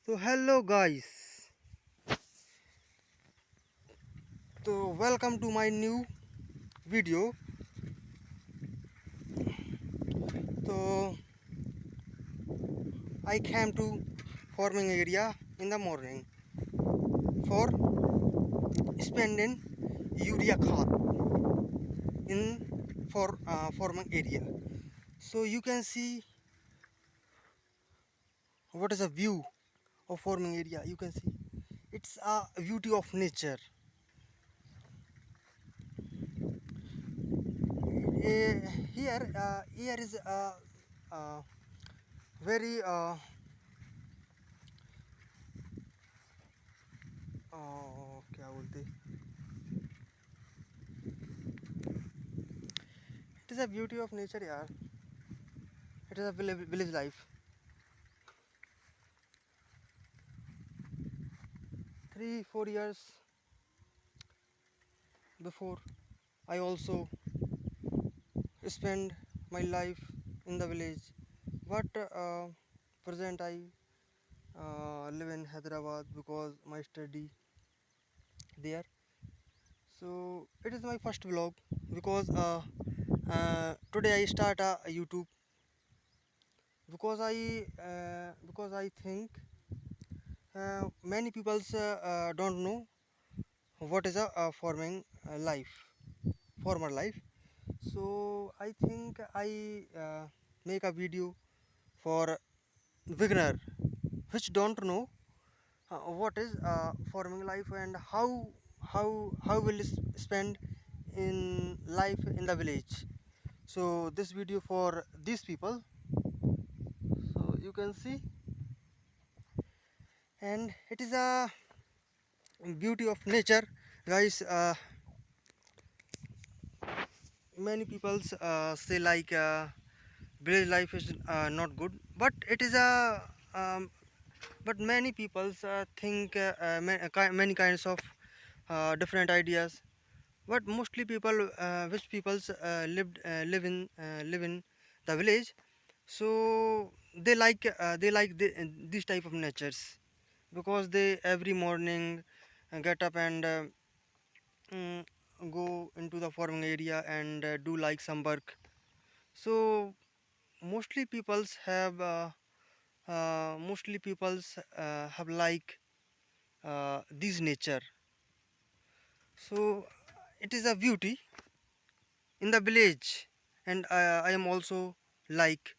So hello guys, so welcome to my new video. So I came to farming area in the morning for spending urea khat in for farming area. So you can see what is a view of farming area. You can see it's a beauty of nature. Here is a very क्या बोलते, it is a beauty of nature यार. It is a village life. 3 4 years before, I also spend my life in the village, but present I live in Hyderabad because my study there. So it is my first vlog because today I start a YouTube because I think many people don't know what is a farming life, former life. So I think I make a video for beginner which don't know what is farming life and how will spend in life in the village. So this video for these people, so you can see, and it is a beauty of nature, guys. Many people say like village life is not good, but it is a but many people think many kinds of different ideas, but mostly people which people live in the village, so they like this type of natures because they every morning get up and mm, go into the farming area and do like some work. So mostly people's have like this nature. So it is a beauty in the village, and I am also like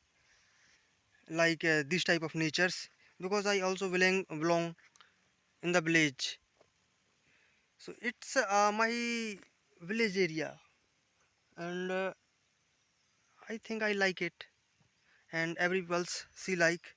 this type of natures because I also belong in the village. So it's my village area, and I think I like it, and everybody see like.